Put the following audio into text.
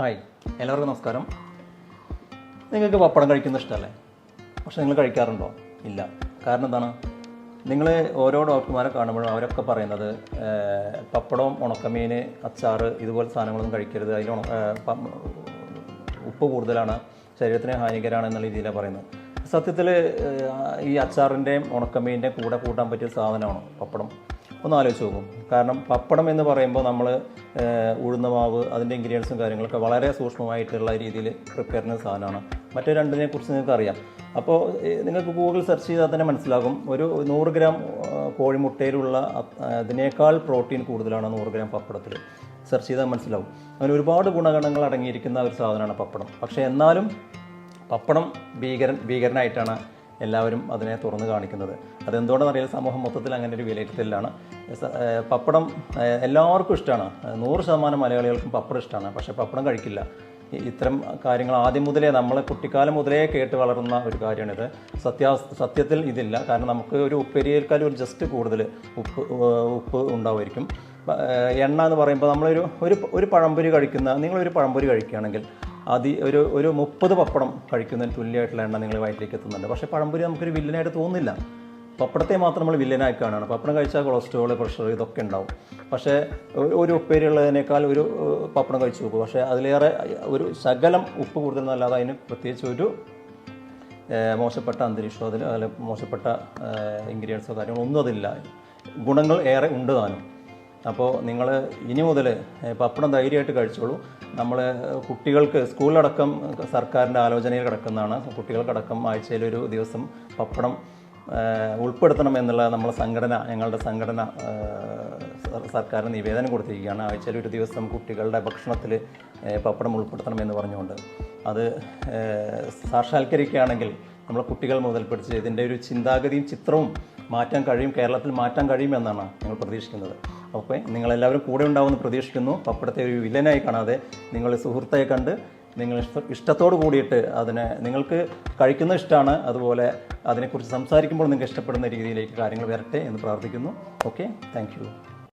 Hi, എല്ലാവർക്കും നമസ്കാരം. നിങ്ങൾക്ക് പപ്പടം കഴിക്കുന്ന ഇഷ്ടമല്ലേ? പക്ഷെ നിങ്ങൾ കഴിക്കാറുണ്ടോ? ഇല്ല. കാരണം എന്താണ്? നിങ്ങൾ ഓരോ ഡോക്ടർമാരെ കാണുമ്പോഴും അവരൊക്കെ പറയുന്നത് പപ്പടവും ഉണക്കമീൻ, അച്ചാർ ഇതുപോലത്തെ സാധനങ്ങളൊന്നും കഴിക്കരുത്, അതിൽ ഉപ്പ് കൂടുതലാണ്, ശരീരത്തിന് ഹാനികരമാണ് എന്നുള്ള രീതിയിലാണ് പറയുന്നത്. സത്യത്തിൽ ഈ അച്ചാറിൻ്റെയും ഉണക്കമീൻ്റെയും കൂടെ കൂട്ടാൻ പറ്റിയ സാധനമാണ് പപ്പടം. ഒന്ന് ആലോചിച്ച് നോക്കും. കാരണം പപ്പടം എന്ന് പറയുമ്പോൾ നമ്മൾ ഉഴുന്ന മാവ്, അതിൻ്റെ ഇൻഗ്രീഡിയൻസും കാര്യങ്ങളൊക്കെ വളരെ സൂക്ഷ്മമായിട്ടുള്ള രീതിയിൽ പ്രിപ്പയർ ചെയ്യുന്ന സാധനമാണ്. മറ്റേ രണ്ടിനെ കുറിച്ച് നിങ്ങൾക്ക് അറിയാം. അപ്പോൾ നിങ്ങൾക്ക് ഗൂഗിൾ സെർച്ച് ചെയ്താൽ തന്നെ മനസ്സിലാകും. ഒരു 100 ഗ്രാം കോഴിമുട്ടയിലുള്ള അതിനേക്കാൾ പ്രോട്ടീൻ കൂടുതലാണ് 100 ഗ്രാം പപ്പടത്തിൽ. സെർച്ച് ചെയ്താൽ മനസ്സിലാവും. അതിന് ഒരുപാട് ഗുണഗണങ്ങൾ അടങ്ങിയിരിക്കുന്ന ഒരു സാധനമാണ് പപ്പടം. പക്ഷേ എന്നാലും പപ്പടം ഭീകരനായിട്ടാണ് എല്ലാവരും അതിനെ തുറന്നു കാണിക്കുന്നത്. അതെന്തുകൊണ്ടെന്ന് അറിയാം, സമൂഹം മൊത്തത്തിൽ അങ്ങനെ ഒരു വിലയിരുത്തലാണ്. പപ്പടം എല്ലാവർക്കും ഇഷ്ടമാണ്. 100% മലയാളികൾക്കും പപ്പടം ഇഷ്ടമാണ്. പക്ഷേ പപ്പടം കഴിക്കില്ല. ഇത്തരം കാര്യങ്ങൾ ആദ്യം മുതലേ, നമ്മൾ കുട്ടിക്കാലം മുതലേ കേട്ട് വളർന്ന ഒരു കാര്യമാണിത്. സത്യത്തിൽ ഇതില്ല. കാരണം നമുക്ക് ഒരു ഉപ്പേരിയേക്കാൾ ഒരു ജസ്റ്റ് കൂടുതൽ ഉപ്പ് ഉണ്ടാവുമായിരിക്കും. എണ്ണ എന്ന് പറയുമ്പോൾ നമ്മളൊരു ഒരു പഴംപൊരി നിങ്ങളൊരു പഴംപൊരി കഴിക്കുകയാണെങ്കിൽ ഒരു 30 പപ്പടം കഴിക്കുന്നതിന് തുല്യമായിട്ടുള്ള എണ്ണ നിങ്ങൾ വയറ്റിലേക്ക് എത്തുന്നുണ്ട്. പക്ഷേ പഴംപൊരി നമുക്കൊരു വില്ലനായിട്ട് തോന്നുന്നില്ല. പപ്പടത്തെ മാത്രം നമ്മൾ വില്ലനായി കാണുകയാണ്. പപ്പടം കഴിച്ചാൽ കൊളസ്ട്രോൾ, പ്രഷർ ഇതൊക്കെ ഉണ്ടാവും. പക്ഷേ ഒരു ഉപ്പേരി ഉള്ളതിനേക്കാൾ ഒരു പപ്പടം കഴിച്ച് നോക്കും. പക്ഷേ അതിലേറെ ഒരു ശകലം ഉപ്പ് കൂടുതലെന്നല്ലാതെ അതിന് പ്രത്യേകിച്ച് ഒരു മോശപ്പെട്ട അന്തരീക്ഷമോ അതിൽ മോശപ്പെട്ട ഇൻഗ്രീഡിയൻസോ കാര്യങ്ങളോ ഒന്നും അതില്ല. ഗുണങ്ങൾ ഏറെ ഉണ്ട് താനും. അപ്പോൾ നിങ്ങൾ ഇനി മുതൽ പപ്പടം ധൈര്യമായിട്ട് കഴിച്ചോളൂ. നമ്മൾ കുട്ടികൾക്ക് സ്കൂളിലടക്കം സർക്കാരിൻ്റെ ആലോചനയിൽ കിടക്കുന്നതാണ്. കുട്ടികൾക്കടക്കം ആഴ്ചയിലൊരു ദിവസം പപ്പടം ഉൾപ്പെടുത്തണം എന്നുള്ള ഞങ്ങളുടെ സംഘടന സർക്കാരിന് നിവേദനം കൊടുത്തിരിക്കുകയാണ്. ആഴ്ചയിൽ ഒരു ദിവസം കുട്ടികളുടെ ഭക്ഷണത്തിൽ പപ്പടം ഉൾപ്പെടുത്തണമെന്ന് പറഞ്ഞുകൊണ്ട് അത് സാക്ഷാത്കരിക്കുകയാണെങ്കിൽ നമ്മളെ കുട്ടികൾ മുതൽ പിടിച്ച് ഇതിൻ്റെ ഒരു ചിന്താഗതിയും ചിത്രവും കേരളത്തിൽ മാറ്റാൻ കഴിയുമെന്നാണ് ഞങ്ങൾ പ്രതീക്ഷിക്കുന്നത്. ഓക്കെ, നിങ്ങളെല്ലാവരും കൂടെ ഉണ്ടാവുമെന്ന് പ്രതീക്ഷിക്കുന്നു. പപ്പടത്തെ ഒരു വില്ലനായി കാണാതെ നിങ്ങൾ സുഹൃത്തായി കണ്ട് നിങ്ങൾ ഇഷ്ടത്തോട് കൂടിയിട്ട് നിങ്ങൾക്ക് കഴിക്കുന്ന ഇഷ്ടമാണ്, അതുപോലെ അതിനെക്കുറിച്ച് സംസാരിക്കുമ്പോൾ നിങ്ങൾക്ക് ഇഷ്ടപ്പെടുന്ന രീതിയിലേക്ക് കാര്യങ്ങൾ വരട്ടെ എന്ന് പ്രാർത്ഥിക്കുന്നു. Okay, thank you.